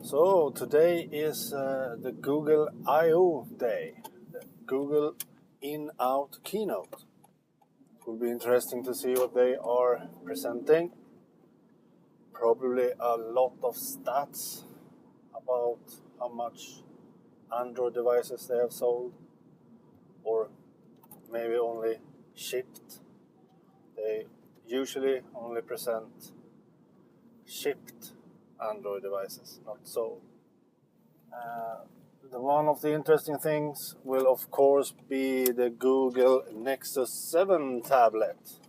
So today is the Google I/O day, the Google in-out keynote. It will be interesting to see what they are presenting. Probably a lot of stats about how much Android devices they have sold, or maybe only shipped. They usually only present shipped Android devices, not sold. One of the interesting things will of course be the Google Nexus 7 tablet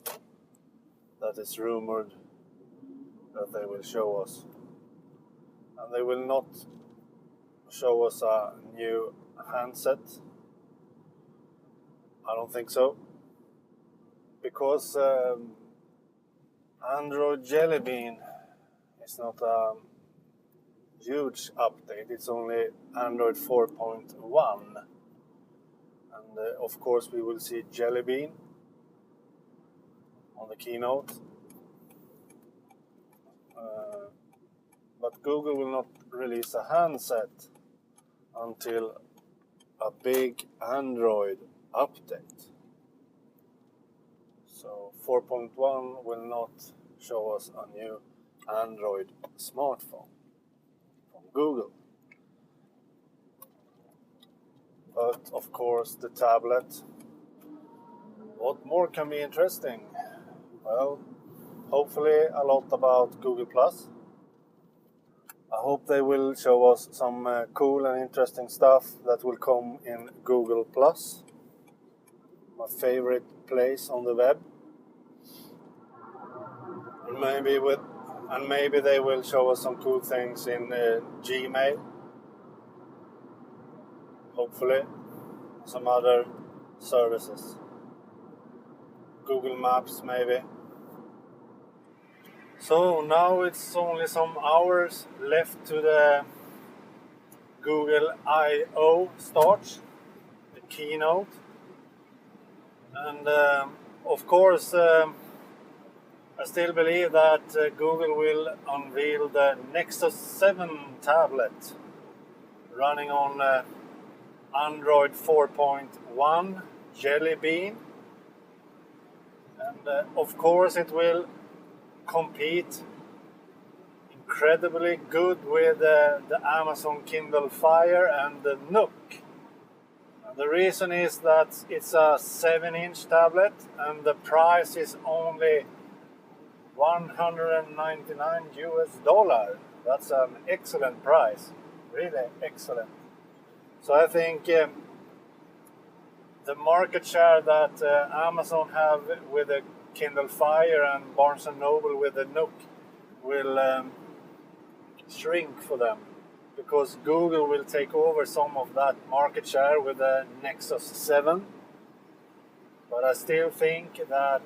that is rumored that they will show us. And they will not show us a new handset. I don't think so. Because Android Jelly Bean is not a huge update. It's only Android 4.1. And of course we will see Jelly Bean on the keynote. But Google will not release a handset until a big Android update. So 4.1 will not show us a new Android smartphone from Google. But of course the tablet. What more can be interesting? Well, hopefully a lot about Google+. I hope they will show us some cool and interesting stuff that will come in Google+. My favorite place on the web. And maybe they will show us some cool things in Gmail. Hopefully, some other services. Google Maps maybe. So now it's only some hours left to the Google I/O start, the keynote. And of course, I still believe that Google will unveil the Nexus 7 tablet running on Android 4.1 Jelly Bean. And of course it will compete incredibly good with the Amazon Kindle Fire and the Nook. And the reason is that it's a 7-inch tablet and the price is only $199. That's an excellent price, really excellent. So I think the market share that Amazon have with the Kindle Fire and Barnes & Noble with the Nook will shrink for them, because Google will take over some of that market share with the Nexus 7. But I still think that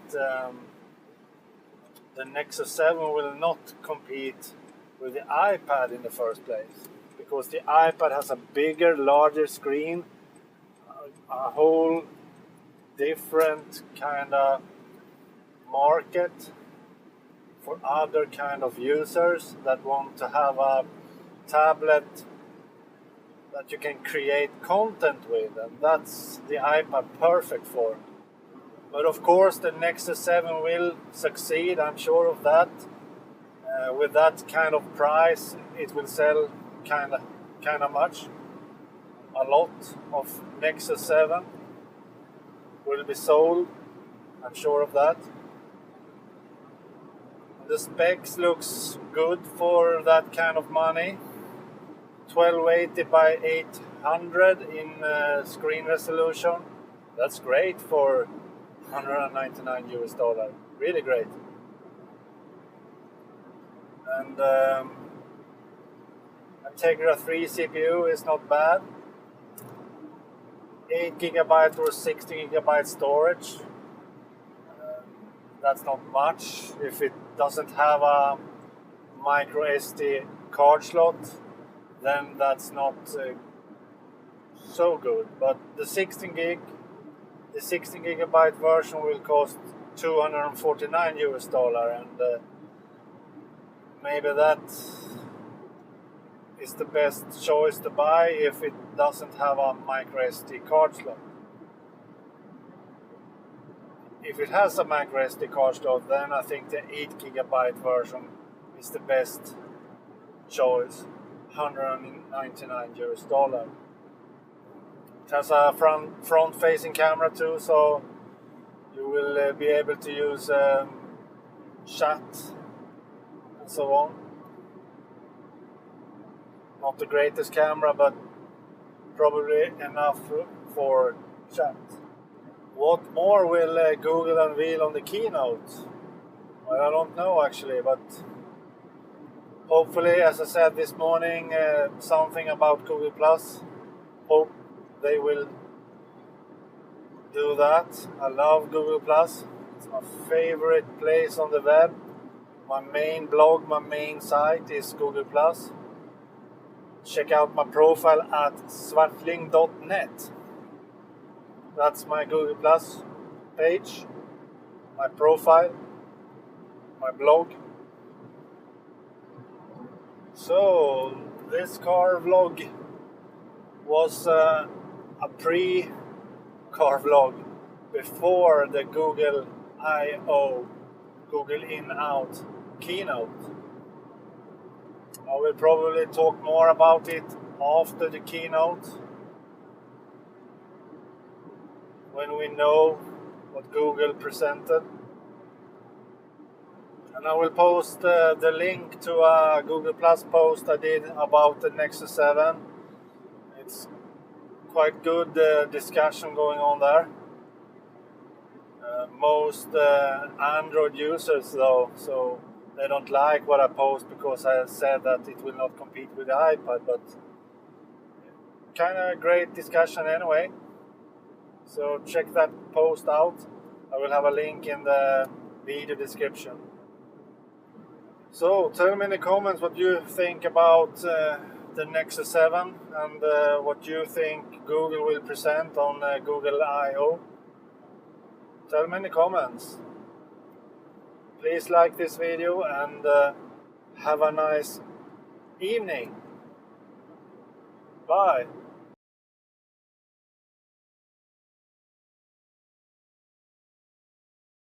the Nexus 7 will not compete with the iPad in the first place, because the iPad has a bigger, larger screen, a whole different kind of market for other kind of users that want to have a tablet that you can create content with, and that's the iPad perfect for. But of course the Nexus 7 will succeed, I'm sure of that. With that kind of price it will sell kind of much. A lot of Nexus 7 will be sold, I'm sure of that. The specs looks good for that kind of money. 1280 by 800 in screen resolution. That's great for $199. Really great. And Integra 3 CPU is not bad. 8GB or 16GB storage. That's not much if it doesn't have a micro SD card slot, then that's not so good. But the 16GB version will cost $249, and maybe that is the best choice to buy if it doesn't have a micro SD card slot. If it has a micro SD card slot, then I think the 8 GB version is the best choice, $199. It has a front-facing camera too, so you will be able to use chat and so on. Not the greatest camera, but probably enough for chat. What more will Google unveil on the keynote? Well, I don't know actually, but hopefully, as I said this morning, something about Google Plus. Hope they will do that. I love Google Plus. It's my favorite place on the web. My main blog, my main site is Google Plus. Check out my profile at swartling.net. That's my Google Plus page, my profile, my blog. So this car vlog was a pre-car vlog before the Google I/O, Google In-Out keynote. I will probably talk more about it after the keynote, when we know what Google presented. And I will post the link to a Google Plus post I did about the Nexus 7. It's quite good discussion going on there. Most Android users though, so they don't like what I post because I said that it will not compete with the iPad, but kind of great discussion anyway. So check that post out. I will have a link in the video description. So tell me in the comments what you think about the Nexus 7 and what you think Google will present on Google I/O. Tell me in the comments. Please like this video and have a nice evening. Bye.